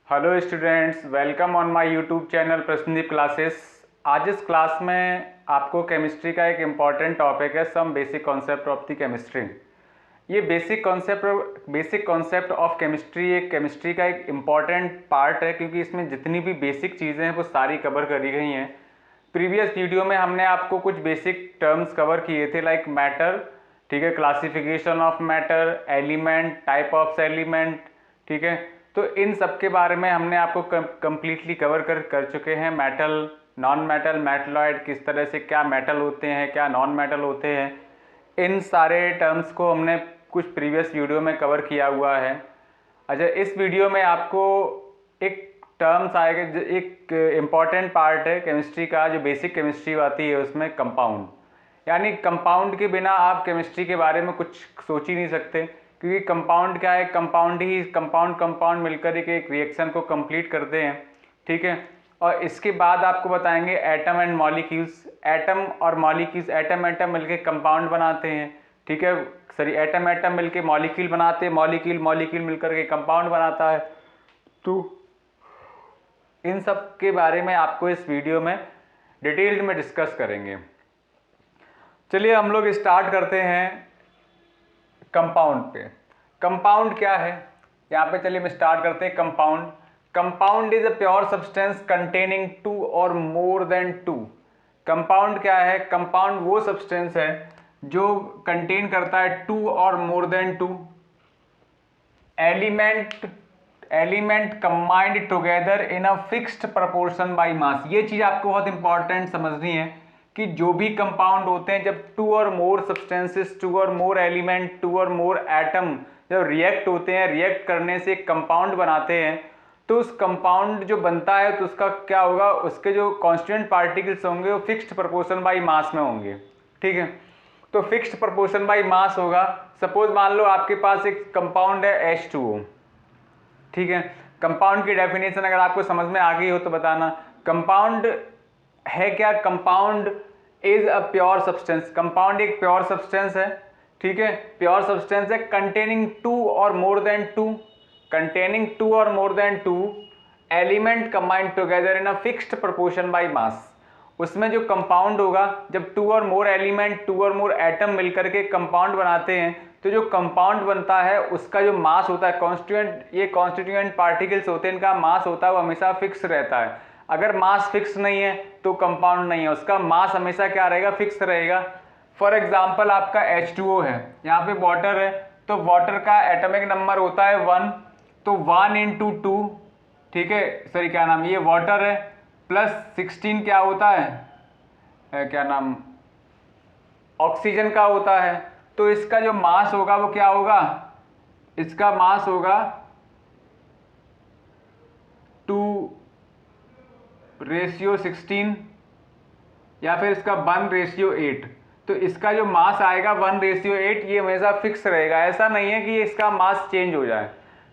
Hello students, welcome on my YouTube channel Prashndeep classes. आज इस class में आपको केमिस्ट्री का एक इम्पॉर्टेंट टॉपिक है some basic concept of the chemistry. ये बेसिक कॉन्सेप्ट ऑफ केमिस्ट्री एक केमिस्ट्री का एक इम्पॉर्टेंट पार्ट है, क्योंकि इसमें जितनी भी बेसिक चीज़ें हैं वो सारी कवर करी गई हैं। प्रीवियस वीडियो में हमने आपको कुछ बेसिक टर्म्स कवर किए थे, लाइक मैटर, ठीक है, classification of matter, element, type of element, ठीक है। तो इन सब के बारे में हमने आपको कम्प्लीटली कवर कर चुके हैं। मेटल, नॉन मेटल, मेटलॉइड, किस तरह से क्या मेटल होते हैं, क्या नॉन मेटल होते हैं, इन सारे टर्म्स को हमने कुछ प्रीवियस वीडियो में कवर किया हुआ है। अच्छा, इस वीडियो में आपको एक टर्म्स आएगा, एक इम्पॉर्टेंट पार्ट है केमिस्ट्री का, जो बेसिक केमिस्ट्री आती है उसमें, कंपाउंड। यानी कंपाउंड के बिना आप केमिस्ट्री के बारे में कुछ सोच ही नहीं सकते, क्योंकि कंपाउंड क्या है, कंपाउंड मिलकर एक रिएक्शन को कंप्लीट करते हैं, ठीक है। और इसके बाद आपको बताएंगे एटम एंड मॉलिक्यूल्स। एटम और मॉलिक्यूल्स, एटम मिलके कंपाउंड बनाते हैं, ठीक है, सॉरी, एटम मिलके मॉलिक्यूल बनाते हैं, मॉलिक्यूल मिलकर के कंपाउंड बनाता है। तो इन सब के बारे में आपको इस वीडियो में डिटेल्ड में डिस्कस करेंगे। चलिए हम लोग स्टार्ट करते हैं कंपाउंड पे। कंपाउंड क्या है, यहाँ पे चलिए हम स्टार्ट करते हैं। Compound is a pure substance containing two और मोर देन टू। कंपाउंड क्या है? कंपाउंड वो सब्सटेंस है जो कंटेन करता है टू और more than two element combined together in a fixed proportion by mass. ये चीज आपको बहुत इंपॉर्टेंट समझनी है कि जो भी कंपाउंड होते हैं, जब टू और मोर सब्सटेंसेस, टू और मोर एलिमेंट, टू और मोर एटम जब रिएक्ट होते हैं, रिएक्ट करने से कंपाउंड बनाते हैं, तो उस कंपाउंड जो बनता है तो उसका क्या होगा, उसके जो कांस्टेंट पार्टिकल्स होंगे वो फिक्स्ड प्रोपोर्शन बाय मास में होंगे, ठीक है। तो फिक्स्ड प्रोपोर्शन बाय मास होगा। सपोज मान लो आपके पास एक कंपाउंड है H2O, ठीक है। कंपाउंड की डेफिनेशन अगर आपको समझ में आ गई हो तो बताना। कंपाउंड है क्या? Compound is a pure substance. Compound एक प्योर सब्सटेंस है, ठीक है, प्योर सब्सटेंस है कंटेनिंग टू और more than two element combined together in a fixed proportion by mass. उसमें जो कंपाउंड होगा, जब टू और मोर एलिमेंट, टू और मोर एटम मिलकर के कंपाउंड बनाते हैं, तो जो कंपाउंड बनता है उसका जो मास होता है, कॉन्स्टिट्यूएंट पार्टिकल्स होते हैं, इनका मास होता है वो हमेशा फिक्स रहता है। अगर मास फिक्स नहीं है तो कंपाउंड नहीं है, उसका मास हमेशा क्या रहेगा? फिक्स रहेगा। फॉर एग्जाम्पल आपका H2O है, यहाँ पे वाटर है, तो वाटर का एटॉमिक नंबर होता है 1, तो 1 इंटू 2, ठीक है, सॉरी क्या नाम, ये वाटर है, प्लस 16 क्या होता है, क्या नाम, ऑक्सीजन का होता है। तो इसका जो मास होगा वो क्या होगा? इसका मास होगा 2:16 या फिर इसका 1:8। तो इसका जो मास आएगा 1:8, ये हमेशा फिक्स रहेगा, ऐसा नहीं है कि इसका मास चेंज हो जाए,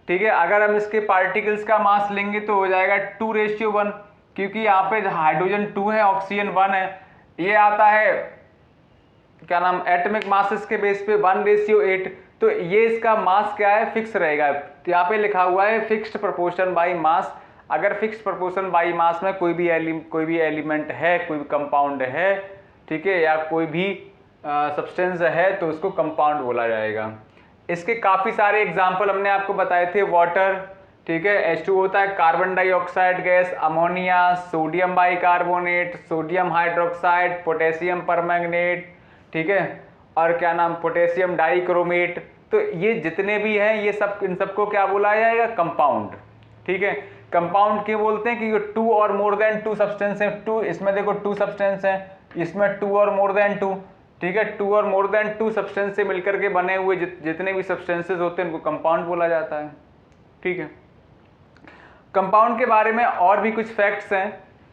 ठीक है। अगर हम इसके पार्टिकल्स का मास लेंगे तो हो जाएगा 2:1, क्योंकि यहाँ पे हाइड्रोजन 2 है, ऑक्सीजन 1 है। ये आता है क्या नाम, एटॉमिक मासेस के बेस पे 1:8। तो ये इसका मास क्या है? फिक्स रहेगा। तो यहाँ पे लिखा हुआ है फिक्स्ड प्रोपोर्शन बाय मास। अगर फिक्स्ड प्रोपोर्शन बाय मास में कोई भी एलिमेंट है, कोई भी कंपाउंड है, ठीक है, या कोई भी सब्सटेंस है, तो उसको कंपाउंड बोला जाएगा। इसके काफ़ी सारे एग्जाम्पल हमने आपको बताए थे। वाटर, ठीक है, H2 होता है carbon dioxide gas, ammonia, sodium bicarbonate, sodium hydroxide, potassium permanganate, ठीक है, और क्या नाम, पोटेशियम डाइक्रोमेट। तो ये जितने भी हैं, ये सब, इन सबको क्या बोला जाएगा? कंपाउंड, ठीक है। कंपाउंड क्यों बोलते हैं? कि टू और मोर देन टू सब्सटेंस है। टू, इसमें देखो टू सब्सटेंस है, इसमें टू और मोर देन टू, ठीक है, टू और मोर देन टू सब्सटेंस से मिलकर के बने हुए जितने भी सब्सटेंसेस होते हैं उनको कंपाउंड बोला जाता है, ठीक है। कंपाउंड के बारे में और भी कुछ फैक्ट्स हैं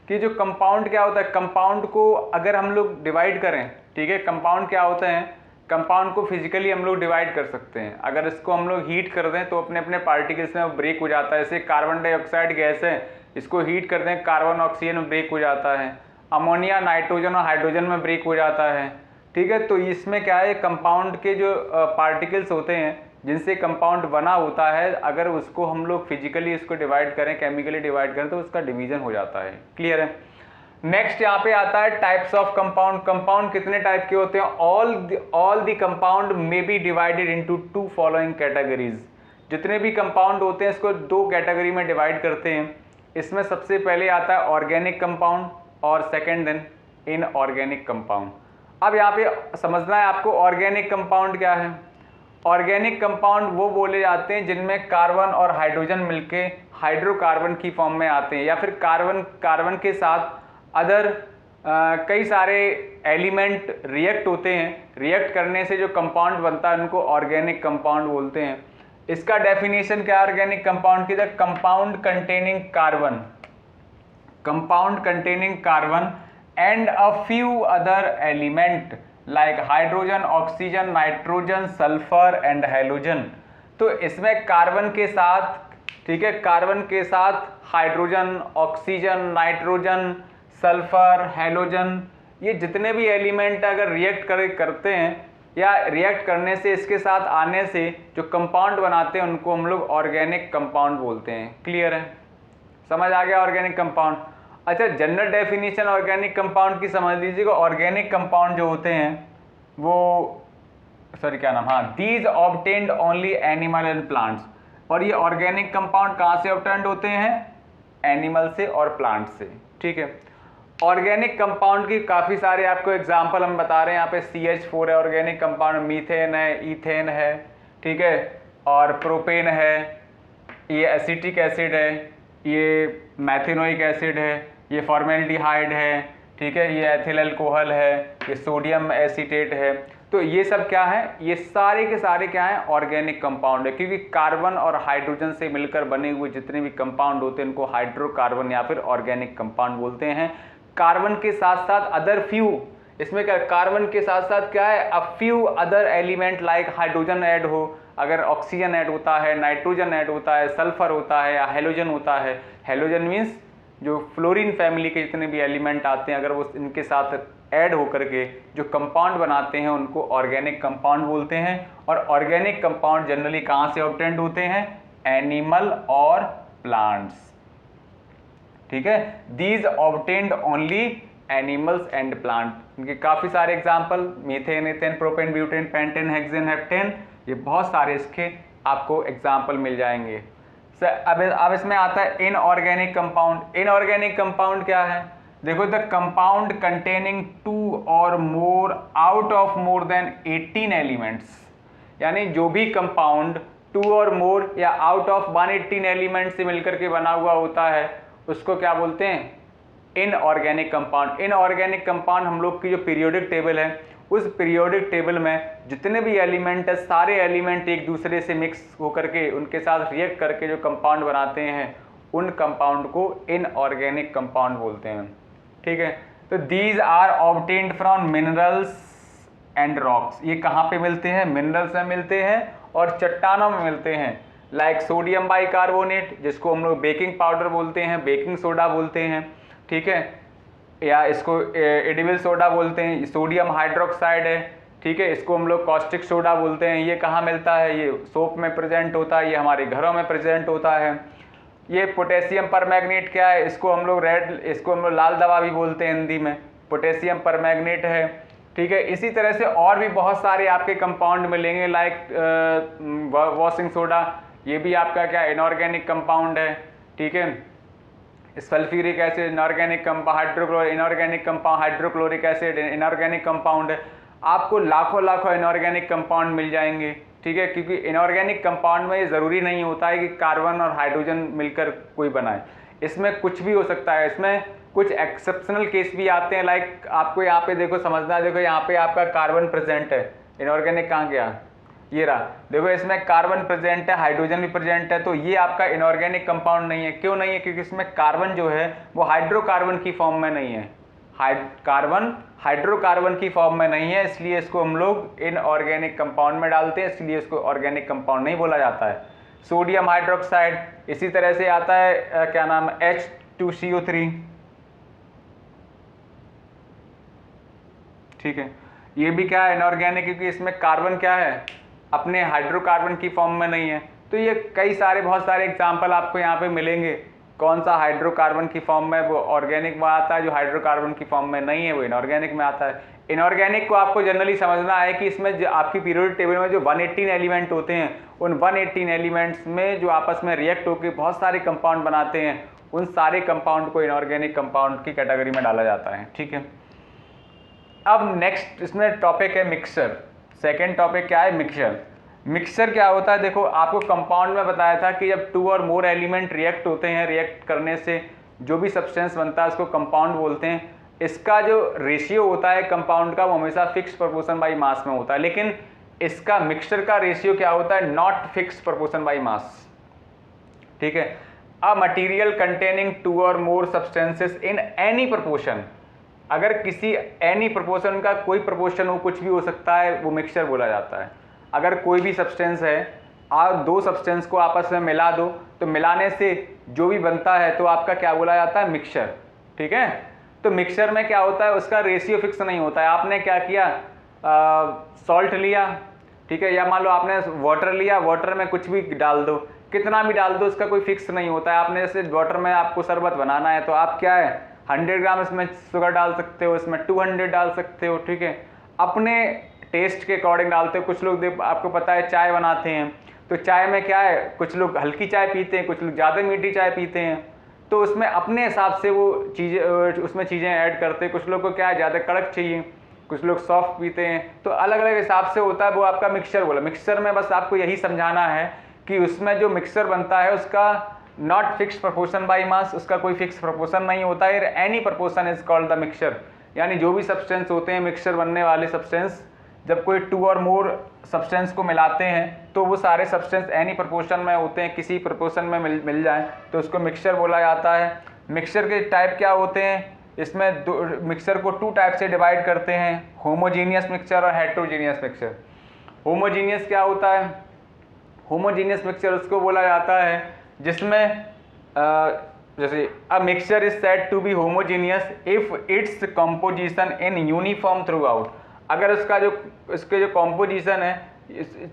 कि जो कंपाउंड क्या होता है। कंपाउंड को अगर हम लोग डिवाइड करें, ठीक है, कंपाउंड क्या होते हैं, कंपाउंड को फिजिकली हम लोग डिवाइड कर सकते हैं। अगर इसको हम लोग हीट कर दें तो अपने अपने पार्टिकल्स में ब्रेक हो जाता है। जैसे कार्बन डाइऑक्साइड गैस है, इसको हीट कर दें, कार्बन ऑक्सीजन में ब्रेक हो जाता है, अमोनिया नाइट्रोजन और हाइड्रोजन में ब्रेक हो जाता है, ठीक है। तो इसमें क्या है, कंपाउंड के जो पार्टिकल्स होते हैं जिनसे कंपाउंड बना होता है, अगर उसको हम लोग फिजिकली इसको डिवाइड करें, केमिकली डिवाइड करें, तो उसका डिवीजन हो जाता है। क्लियर है। नेक्स्ट यहाँ पे आता है टाइप्स ऑफ कंपाउंड। कंपाउंड कितने टाइप के होते हैं? All the compound may be divided into 2 following categories. जितने भी कंपाउंड होते हैं इसको 2 कैटेगरी में डिवाइड करते हैं। इसमें सबसे पहले आता है ऑर्गेनिक कंपाउंड और सेकेंड देन इनऑर्गेनिक कंपाउंड। अब यहाँ पे समझना है आपको ऑर्गेनिक कंपाउंड क्या है। ऑर्गेनिक कंपाउंड वो बोले जाते हैं जिनमें कार्बन और हाइड्रोजन मिलके हाइड्रोकार्बन की फॉर्म में आते हैं, या फिर कार्बन के साथ अदर कई सारे एलिमेंट रिएक्ट होते हैं। रिएक्ट करने से जो कंपाउंड बनता है उनको ऑर्गेनिक कंपाउंड बोलते हैं। इसका डेफिनेशन क्या है ऑर्गेनिक कंपाउंड की? The compound containing carbon and a few other element like hydrogen, oxygen, nitrogen, sulphur and halogen. तो इसमें कार्बन के साथ, ठीक है, कार्बन के साथ hydrogen, oxygen, nitrogen, sulphur, halogen, ये जितने भी एलिमेंट अगर रिएक्ट करते हैं या रिएक्ट करने से इसके साथ आने से जो कंपाउंड बनाते हैं उनको हम लोग ऑर्गेनिक कंपाउंड बोलते हैं। क्लियर है, समझ आ गया ऑर्गेनिक कंपाउंड। अच्छा, जनरल डेफिनेशन ऑर्गेनिक कंपाउंड की समझ लीजिएगा। ऑर्गेनिक कंपाउंड जो होते हैं वो these obtained only animal and plants. और ये ऑर्गेनिक कंपाउंड कहाँ से ऑब्टेन्ड होते हैं? एनिमल से और प्लांट से। ठीक है, ऑर्गेनिक कंपाउंड की काफ़ी सारे आपको एग्जाम्पल हम बता रहे हैं। यहाँ पे CH4 है ऑर्गेनिक कंपाउंड, मीथेन है, ईथेन है, ठीक है, और प्रोपेन है, ये एसिटिक एसिड है, ये मैथेनोइक एसिड है, ये फॉर्मेल्डिहाइड है, ठीक है, ये एथिल अल्कोहल है, ये सोडियम एसीटेट है। तो ये सब क्या है? ये सारे के सारे क्या है? ऑर्गेनिक कंपाउंड है, क्योंकि कार्बन और हाइड्रोजन से मिलकर बने हुए जितने भी कंपाउंड होते हैं उनको हाइड्रोकार्बन या फिर ऑर्गेनिक कंपाउंड बोलते हैं। कार्बन के साथ साथ अदर फ्यू, इसमें क्या, कार्बन के साथ साथ क्या है? A few other element like hydrogen add हो, अगर ऑक्सीजन ऐड होता है, नाइट्रोजन ऐड होता है, सल्फर होता है या हैलोजन होता है। हैलोजन मीन्स जो फ्लोरीन फैमिली के जितने भी एलिमेंट आते हैं, अगर वो इनके साथ ऐड होकर के जो कंपाउंड बनाते हैं उनको ऑर्गेनिक कंपाउंड बोलते हैं। और ऑर्गेनिक कंपाउंड जनरली कहाँ से ऑब्टेन्ड होते हैं? एनिमल और प्लांट्स। ठीक है, these obtained only animals and plant. इनके काफ़ी सारे example, methane, ethane, propane, butane, pentane, hexane, heptane, ये बहुत सारे इसके आपको एग्जाम्पल मिल जाएंगे। अब इसमें आता है इनऑर्गेनिक कंपाउंड। इनऑर्गेनिक कंपाउंड क्या है? देखो, द कंपाउंड कंटेनिंग 2 और more out of more than 18 elements. यानी जो भी कंपाउंड 2 और मोर या आउट ऑफ 118 एलिमेंट से मिलकर के बना हुआ होता है उसको क्या बोलते हैं? Inorganic compound. इनऑर्गेनिक कंपाउंड हम लोग की जो पीरियोडिक टेबल है, उस पीरियोडिक टेबल में जितने भी एलिमेंट है, सारे एलिमेंट एक दूसरे से मिक्स होकर के उनके साथ रिएक्ट करके जो कंपाउंड बनाते हैं उन कंपाउंड को इनऑर्गेनिक कंपाउंड बोलते हैं। ठीक है, तो these are obtained from minerals and rocks. ये कहाँ पे मिलते हैं? मिनरल्स में मिलते हैं और चट्टानों में मिलते हैं। लाइक सोडियम बाइकार्बोनेट, जिसको हम लोग बेकिंग पाउडर बोलते हैं, बेकिंग सोडा बोलते हैं, ठीक है, या इसको एडिबल सोडा बोलते हैं। सोडियम हाइड्रोक्साइड है, ठीक है, इसको हम लोग कॉस्टिक सोडा बोलते हैं। ये कहाँ मिलता है? ये सोप में प्रेजेंट होता है, ये हमारे घरों में प्रेजेंट होता है। ये पोटेशियम परमैंगनेट क्या है? इसको हम लोग लाल दवा भी बोलते हैं हिंदी में, पोटेशियम परमैंगनेट है। ठीक है, इसी तरह से और भी बहुत सारे आपके कंपाउंड मिलेंगे, लाइक वॉशिंग सोडा, ये भी आपका क्या, इनऑर्गेनिक कंपाउंड है। ठीक है, sulphuric acid inorganic compound, inorganic compound, hydrochloric acid inorganic compound है। आपको लाखों इनऑर्गेनिक कंपाउंड मिल जाएंगे। ठीक है, क्योंकि इनऑर्गेनिक कंपाउंड में ये ज़रूरी नहीं होता है कि कार्बन और हाइड्रोजन मिलकर कोई बनाए, इसमें कुछ भी हो सकता है। इसमें कुछ एक्सेप्शनल केस भी आते हैं, लाइक आपको यहाँ पे देखो समझना है, देखो यहाँ पे आपका कार्बन प्रेजेंट है, इनऑर्गेनिक कहाँ गया? ये रहा, देखो इसमें कार्बन प्रेजेंट है, हाइड्रोजन भी प्रेजेंट है, तो ये आपका इनऑर्गेनिक कंपाउंड नहीं है। क्यों नहीं है? क्योंकि इसमें कार्बन जो है वो हाइड्रोकार्बन की फॉर्म में नहीं है, कार्बन हाइड्रोकार्बन की फॉर्म में नहीं है, इसलिए इसको हम लोग इनऑर्गेनिक कंपाउंड में डालते हैं, इसलिए इसको ऑर्गेनिक कंपाउंड नहीं बोला जाता है। सोडियम हाइड्रोक्साइड इसी तरह से आता है, क्या नाम है, H2CO3। ठीक है, ये भी क्या है? इनऑर्गेनिक, क्योंकि इसमें कार्बन क्या है? अपने हाइड्रोकार्बन की फॉर्म में नहीं है। तो ये कई सारे बहुत सारे एग्जाम्पल आपको यहाँ पे मिलेंगे। कौन सा हाइड्रोकार्बन की फॉर्म में वो ऑर्गेनिक में आता है, जो हाइड्रोकार्बन की फॉर्म में नहीं है वो इनऑर्गेनिक में आता है। इनऑर्गेनिक को आपको जनरली समझना है कि इसमें जो आपकी पीरियोडिक टेबल में जो 118 एलिमेंट होते हैं, उन 118 एलिमेंट्स में जो आपस में रिएक्ट होकर बहुत सारे कंपाउंड बनाते हैं, उन सारे कंपाउंड को इनऑर्गेनिक कंपाउंड की कैटेगरी में डाला जाता है। ठीक है, अब नेक्स्ट इसमें टॉपिक है मिक्सचर। सेकेंड टॉपिक क्या है? मिक्सचर। मिक्सचर क्या होता है? देखो, आपको कंपाउंड में बताया था कि जब 2 और मोर एलिमेंट रिएक्ट होते हैं, रिएक्ट करने से जो भी सब्सटेंस बनता है उसको कंपाउंड बोलते हैं। इसका जो रेशियो होता है कंपाउंड का, वो हमेशा फिक्स प्रोपोर्शन बाई मास में होता है। लेकिन इसका मिक्सचर का रेशियो क्या होता है? Not fix proportion by mass. ठीक है, अ मटीरियल कंटेनिंग 2 और मोर सब्सटेंसेस इन एनी प्रोपोर्शन, अगर किसी एनी प्रोपोर्शन का कोई प्रोपोर्शन हो, कुछ भी हो सकता है, वो मिक्सचर बोला जाता है। अगर कोई भी सब्सटेंस है, आप 2 सब्सटेंस को आपस में मिला दो, तो मिलाने से जो भी बनता है तो आपका क्या बोला जाता है? मिक्सचर। ठीक है, तो मिक्सचर में क्या होता है? उसका रेशियो फिक्स नहीं होता है। आपने क्या किया, सॉल्ट लिया, ठीक है, या मान लो आपने वाटर लिया, वाटर में कुछ भी डाल दो, कितना भी डाल दो, उसका कोई फिक्स नहीं होता है। आपने जैसे वाटर में आपको शरबत बनाना है, तो आप क्या है 100 ग्राम इसमें शुगर डाल सकते हो, इसमें 200 डाल सकते हो। ठीक है, अपने टेस्ट के अकॉर्डिंग डालते हो। कुछ लोग आपको पता है चाय बनाते हैं, तो चाय में क्या है, कुछ लोग हल्की चाय पीते हैं, कुछ लोग ज़्यादा मीठी चाय पीते हैं, तो उसमें अपने हिसाब से वो चीज़ें उसमें चीज़ें ऐड करते हैं। कुछ लोग को क्या है, ज़्यादा कड़क चाहिए, कुछ लोग सॉफ्ट पीते हैं, तो अलग अलग हिसाब से होता है। वो आपका मिक्सचर बोला। मिक्सचर में बस आपको यही समझाना है कि उसमें जो मिक्सचर बनता है उसका not fix proportion by mass, उसका कोई फिक्स प्रोपोर्शन नहीं होता है। Any proportion is called the mixture, यानी जो भी सब्सटेंस होते हैं मिक्सचर बनने वाले सब्सटेंस, जब कोई 2 और मोर सब्सटेंस को मिलाते हैं तो वो सारे सब्सटेंस एनी प्रोपोर्शन में होते हैं, किसी प्रोपोर्शन में मिल जाए तो उसको मिक्सचर बोला जाता है। मिक्सचर के टाइप क्या होते हैं? इसमें मिक्सचर को 2 टाइप से डिवाइड करते हैं, होमोजीनियस मिक्सचर और हेट्रोजीनियस मिक्सचर। होमोजीनियस क्या होता है? होमोजीनियस मिक्सचर उसको बोला जाता है जिसमें जैसे a mixture is said to be homogeneous if its composition in uniform throughout. अगर इसके जो कॉम्पोजिशन है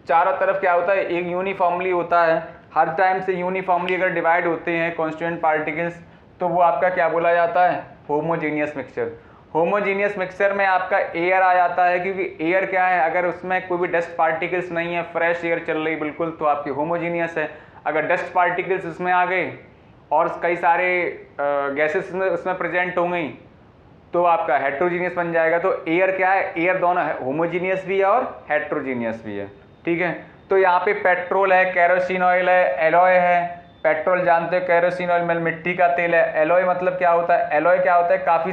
चारों तरफ क्या होता है, एक यूनिफॉर्मली होता है, हर टाइम से यूनिफॉर्मली अगर डिवाइड होते हैं कॉन्स्टिट्यूएंट पार्टिकल्स, तो वो आपका क्या बोला जाता है? Homogeneous mixture. होमोजीनियस मिक्सचर में आपका एयर आ जाता है, क्योंकि एयर क्या है, अगर उसमें कोई भी डस्ट पार्टिकल्स नहीं है, फ्रेश एयर चल रही बिल्कुल, तो आपकी होमोजीनियस है। अगर डस्ट पार्टिकल्स उसमें आ गए और कई सारे गैसेस उसमें प्रेजेंट हो गई, तो आपका हेट्रोजीनियस बन जाएगा। तो एयर क्या है, एयर दोनों है, होमोजीनियस भी है और हेट्रोजीनियस भी है। ठीक है, तो यहाँ पे पेट्रोल है, केरोसिन ऑयल है, एलॉय है। पेट्रोल जानते हो, केरोसिन ऑयल में मिट्टी का तेल है। एलॉय मतलब क्या होता है? एलॉय क्या होता है, काफ़ी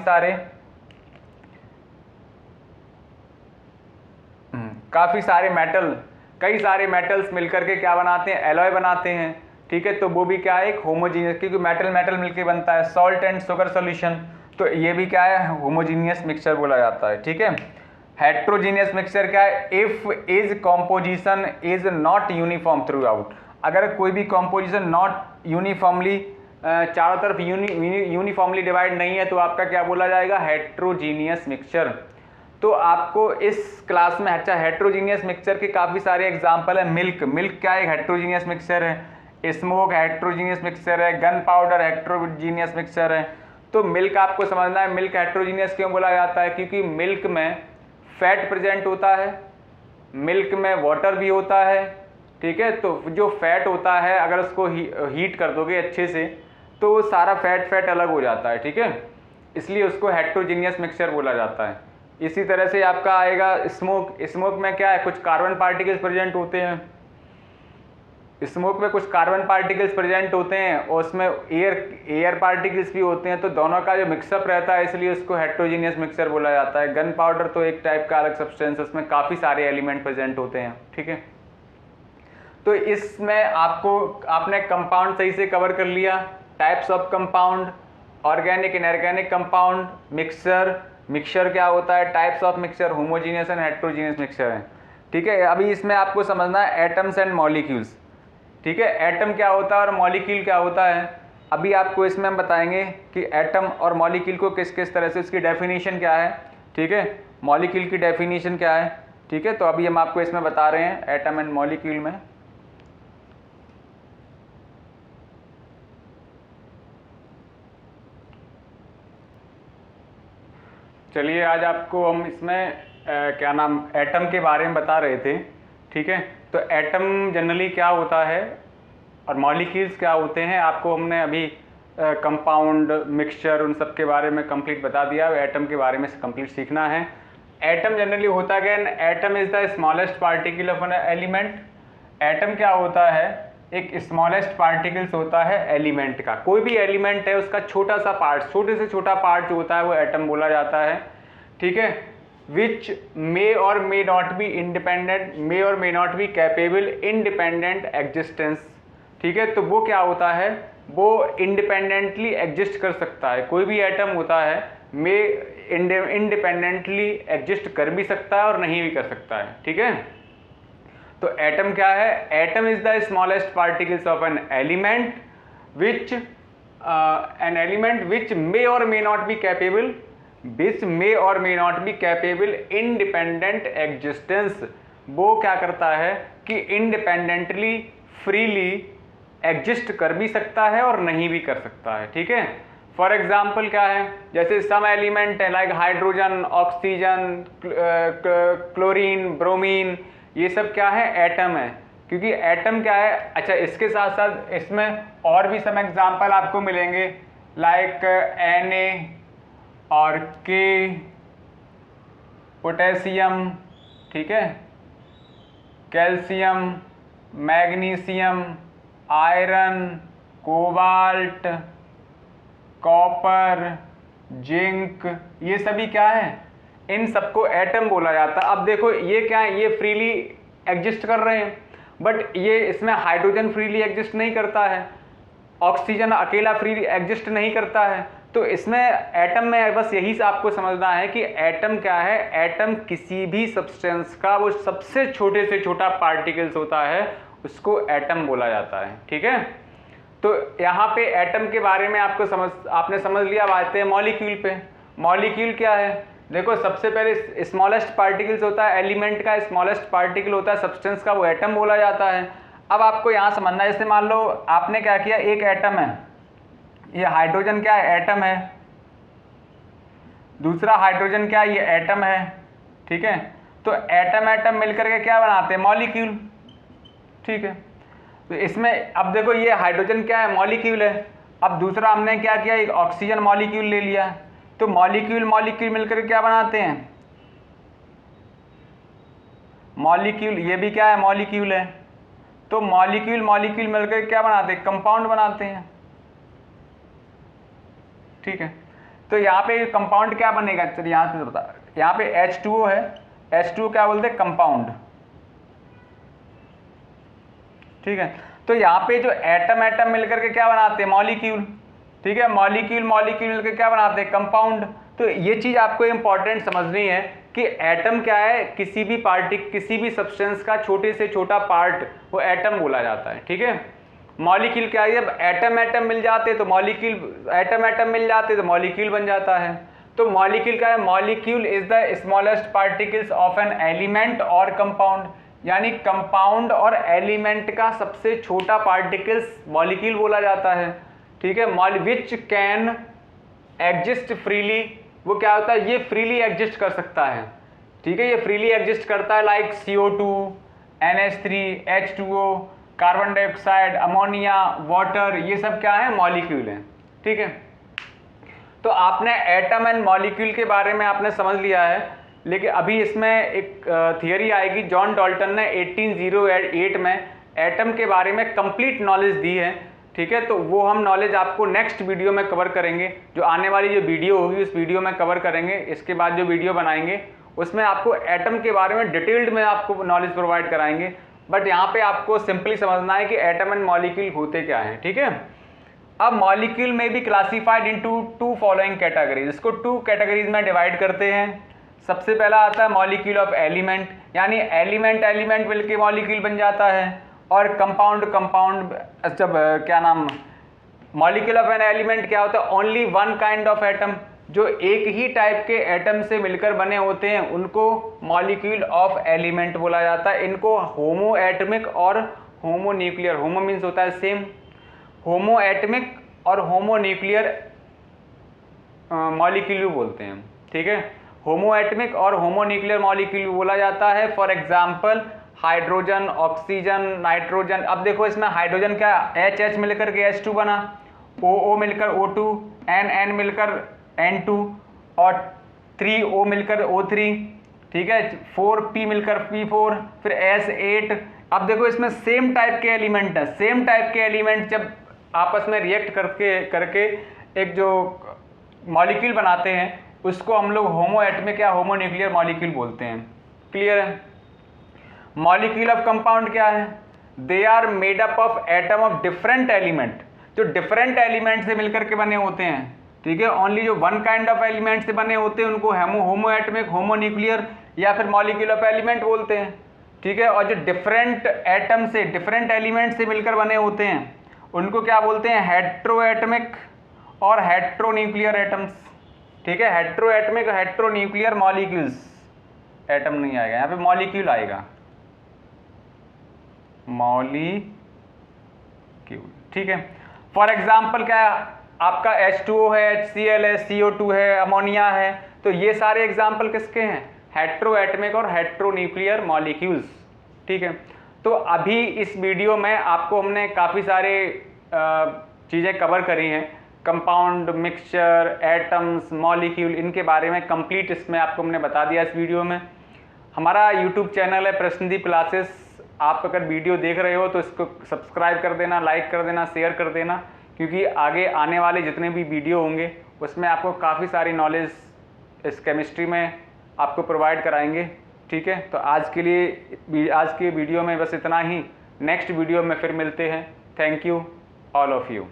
सारे मेटल, कई सारे मेटल्स मिलकर के क्या बनाते हैं? एलॉय बनाते हैं। ठीक है, तो वो भी क्या है, एक होमोजीनियस, क्योंकि मेटल मिलकर बनता है। सॉल्ट एंड शुगर सॉल्यूशन, तो ये भी क्या है, होमोजीनियस मिक्सचर बोला जाता है। ठीक है, हेट्रोजीनियस मिक्सचर क्या है? If is composition is not uniform throughout. अगर कोई भी कॉम्पोजिशन नॉट यूनिफॉर्मली चारों तरफ यूनिफॉर्मली डिवाइड नहीं है, तो आपका क्या बोला जाएगा? Heterogeneous mixture. तो आपको इस क्लास में अच्छा हेट्रोजीनियस मिक्सचर के काफ़ी सारे एग्जाम्पल है। मिल्क क्या है? हेट्रोजीनियस मिक्सचर है। स्मोक हेट्रोजीनियस मिक्सचर है। गन पाउडर हेट्रोजीनियस मिक्सचर है। तो मिल्क आपको समझना है, मिल्क हेट्रोजीनियस क्यों बोला जाता है? क्योंकि मिल्क में फैट प्रेजेंट होता है, मिल्क में वाटर भी होता है। ठीक है, तो जो फैट होता है अगर उसको हीट कर दोगे अच्छे से, तो वो सारा फैट अलग हो जाता है। ठीक है, इसलिए उसको हेट्रोजीनियस मिक्सचर बोला जाता है। इसी तरह से आपका आएगा स्मोक में क्या है, कुछ कार्बन पार्टिकल्स प्रेजेंट होते हैं। स्मोक में कुछ कार्बन पार्टिकल्स प्रेजेंट होते हैं और उसमें एयर पार्टिकल्स भी होते हैं, तो दोनों का जो मिक्सअप रहता है, इसलिए उसको हेट्रोजीनियस मिक्सचर बोला जाता है। गन पाउडर तो एक टाइप का अलग सब्सटेंस है, उसमें काफ़ी सारे एलिमेंट प्रेजेंट होते हैं। ठीक है, तो इसमें आपने कंपाउंड सही से कवर कर लिया, types of compound, organic inorganic compound, mixture क्या होता है, types of mixture, homogeneous and heterogeneous mixture है। ठीक है, अभी इसमें आपको समझना है एटम्स एंड मॉलिक्यूल्स। ठीक है, एटम क्या होता है और मॉलिक्यूल क्या होता है, अभी आपको इसमें हम बताएंगे कि एटम और मॉलिक्यूल को किस किस तरह से, इसकी डेफिनेशन क्या है। ठीक है, मॉलिक्यूल की डेफिनेशन क्या है। ठीक है। तो अभी हम आपको इसमें बता रहे हैं एटम एंड मॉलिक्यूल में। चलिए आज आपको हम इसमें क्या नाम एटम के बारे में बता रहे थे, ठीक है। तो एटम जनरली क्या होता है और मॉलिक्यूल्स क्या होते हैं, आपको हमने अभी कंपाउंड, मिक्सचर, उन सब के बारे में कंप्लीट बता दिया। एटम के बारे में कंप्लीट सीखना है। एटम जनरली होता क्या है, atom is the smallest particle of an element. Atom क्या होता है, एक स्मॉलेस्ट पार्टिकल्स होता है एलिमेंट का। कोई भी एलिमेंट है उसका छोटा सा पार्ट, छोटे से छोटा पार्ट जो होता है वो एटम बोला जाता है, ठीक है। विच may or may not be independent, may or may not be capable independent existence, ठीक है। तो वो क्या होता है, वो इंडिपेंडेंटली एग्जिस्ट कर सकता है। कोई भी एटम होता है मे इंडिपेंडेंटली एग्जिस्ट कर भी सकता है और नहीं भी कर सकता है, ठीक है। तो एटम क्या है, atom is the smallest particles of an element which may or may not be capable, which may or may not be capable independent existence. वो क्या करता है कि इंडिपेंडेंटली, फ्रीली एग्जिस्ट कर भी सकता है और नहीं भी कर सकता है, ठीक है। फॉर एग्जाम्पल क्या है, जैसे सम एलिमेंट है like hydrogen, oxygen, chlorine, bromine, ये सब क्या है, एटम है। क्योंकि एटम क्या है, अच्छा इसके साथ साथ इसमें और भी सम एग्जाम्पल आपको मिलेंगे लाइक Na और K, पोटेशियम, ठीक है, calcium, magnesium, iron, cobalt, copper, zinc, ये सभी क्या है, इन सबको एटम बोला जाता है। अब देखो ये क्या है, ये फ्रीली एग्जिस्ट कर रहे हैं, बट ये इसमें हाइड्रोजन फ्रीली एग्जिस्ट नहीं करता है, ऑक्सीजन अकेला फ्रीली एग्जिस्ट नहीं करता है। तो इसमें एटम में बस यही से आपको समझना है कि एटम क्या है, एटम किसी भी सब्सटेंस का वो सबसे छोटे से छोटा पार्टिकल्स होता है, उसको एटम बोला जाता है, ठीक है। तो यहाँ पे एटम के बारे में आपने समझ लिया। अब आते हैं मॉलिक्यूल पे। मॉलिक्यूल क्या है, देखो सबसे पहले स्मॉलेस्ट पार्टिकल्स होता है, एलिमेंट का स्मॉलेस्ट पार्टिकल होता है सब्सटेंस का, वो एटम बोला जाता है। अब आपको यहाँ समझना है, जैसे मान लो आपने क्या किया, एक एटम है, ये हाइड्रोजन क्या है, एटम है, दूसरा हाइड्रोजन क्या है, ये एटम है, ठीक है। तो एटम एटम मिलकर के क्या बनाते हैं, मॉलिक्यूल, ठीक है। तो इसमें अब देखो ये हाइड्रोजन क्या है, मॉलिक्यूल है। अब दूसरा हमने क्या किया, एक ऑक्सीजन मॉलिक्यूल ले लिया। तो मॉलिक्यूल मॉलिक्यूल मिलकर क्या बनाते हैं, मॉलिक्यूल, ये भी क्या है, मॉलिक्यूल है। तो मॉलिक्यूल मॉलिक्यूल मिलकर क्या बनाते हैं, कंपाउंड बनाते हैं, ठीक है। तो यहाँ पे कंपाउंड क्या बनेगा, चलिए यहाँ पे बता, यहाँ पे H2O है, H2O क्या बोलते हैं, कंपाउंड, ठीक है। तो यहाँ पे जो एटम एटम मिलकर के क्या बनाते हैं, मॉलिक्यूल, ठीक है। मॉलिक्यूल मॉलिक्यूल मिलकर क्या बनाते हैं, कंपाउंड। तो ये चीज़ आपको इंपॉर्टेंट समझनी है कि एटम क्या है, किसी भी सब्सटेंस का छोटे से छोटा पार्ट वो एटम बोला जाता है, ठीक है। मॉलिक्यूल क्या है, जब एटम एटम मिल जाते तो मॉलिक्यूल, एटम एटम मिल जाते तो मॉलिक्यूल बन जाता है। तो मॉलिक्यूल क्या है, molecule is the smallest particles of an element और कंपाउंड, यानी कंपाउंड और एलिमेंट का सबसे छोटा पार्टिकल्स मॉलिक्यूल बोला जाता है, ठीक है। विच कैन एग्जिस्ट फ्रीली, वो क्या होता है, ये फ्रीली एग्जिस्ट कर सकता है, ठीक है, ये फ्रीली एग्जिस्ट करता है। Like CO2, NH3, H2O, carbon dioxide, ammonia, water, ये सब क्या है, मॉलिक्यूल हैं, ठीक है। तो आपने एटम एंड मॉलिक्यूल के बारे में आपने समझ लिया है, लेकिन अभी इसमें एक थियरी आएगी। जॉन डाल्टन ने 1808 में एटम के बारे में कंप्लीट नॉलेज दी है, ठीक है। तो वो हम नॉलेज आपको नेक्स्ट वीडियो में कवर करेंगे, जो आने वाली जो वीडियो होगी उस वीडियो में कवर करेंगे। इसके बाद जो वीडियो बनाएंगे उसमें आपको एटम के बारे में डिटेल्ड में आपको नॉलेज प्रोवाइड कराएंगे। बट यहाँ पे आपको सिंपली समझना है कि एटम एंड मॉलिक्यूल होते क्या हैं, ठीक है। अब मॉलिक्यूल में भी क्लासिफाइड इनटू 2 फॉलोइंग कैटेगरीज, इसको 2 कैटेगरीज में डिवाइड करते हैं। सबसे पहला आता है मॉलिक्यूल ऑफ एलिमेंट, यानी एलिमेंट एलिमेंट मिलके मॉलिक्यूल बन जाता है। और कंपाउंड कंपाउंड, जब क्या नाम, मॉलिक्यूल ऑफ एन एलिमेंट क्या होता है, only one kind of atom, जो एक ही टाइप के एटम से मिलकर बने होते हैं उनको मॉलिक्यूल ऑफ एलिमेंट बोला जाता है। इनको होमो एटमिक और होमो न्यूक्लियर, होमो मीन्स होता है सेम, होमो एटमिक और होमो न्यूक्लियर मॉलिक्यूल बोलते हैं। ठीक है, होमो एटमिक और होमो न्यूक्लियर मॉलिक्यूल बोला जाता है। For example hydrogen, oxygen, nitrogen. अब देखो इसमें हाइड्रोजन क्या H मिलकर के H2 बना, O मिलकर O2, N मिलकर N2 और 3O मिलकर O3। ठीक है, 4P मिलकर P4, फिर S8। अब देखो इसमें सेम टाइप के एलिमेंट है, सेम टाइप के एलिमेंट जब आपस में रिएक्ट करके एक जो मॉलिक्यूल बनाते हैं उसको हम लोग होमो एटमिक या होमो न्यूक्लियर मॉलिक्यूल बोलते हैं। क्लियर है? मॉलिक्यूल ऑफ कंपाउंड क्या है? They are made up of atom of different element, जो डिफरेंट एलिमेंट से मिलकर के बने होते हैं। ठीक है, ओनली जो वन काइंड ऑफ एलिमेंट से बने होते हैं उनको होमो एटमिक, होमो न्यूक्लियर या फिर मॉलिक्यूल ऑफ एलिमेंट बोलते हैं। ठीक है, और जो डिफरेंट एटम से, डिफरेंट एलिमेंट से मिलकर बने होते हैं उनको क्या बोलते हैं? हेट्रो एटमिक और हेट्रो न्यूक्लियर एटम्स। ठीक है, हेट्रो एटमिक और हेट्रो न्यूक्लियर मॉलिक्यूल्स, एटम नहीं आएगा यहाँ पे, मॉलिक्यूल आएगा, मॉलिक्यूल। ठीक है, फॉर एग्जाम्पल क्या आपका H2O है, HCl है, CO2 है, अमोनिया है, तो ये सारे एग्जाम्पल किसके हैं? हेट्रो एटमिक और हेट्रो न्यूक्लियर मॉलिक्यूल्स। ठीक है, तो अभी इस वीडियो में आपको हमने काफ़ी सारे चीज़ें कवर करी हैं, कंपाउंड, मिक्सचर, एटम्स, मॉलिक्यूल, इनके बारे में कंप्लीट इसमें आपको हमने बता दिया इस वीडियो में। हमारा यूट्यूब चैनल है प्रश्नदीप क्लासेस, आप अगर वीडियो देख रहे हो तो इसको सब्सक्राइब कर देना, लाइक कर देना, शेयर कर देना, क्योंकि आगे आने वाले जितने भी वीडियो होंगे उसमें आपको काफ़ी सारी नॉलेज इस केमिस्ट्री में आपको प्रोवाइड कराएंगे। ठीक है, तो आज के वीडियो में बस इतना ही। नेक्स्ट वीडियो में फिर मिलते हैं। Thank you all of you.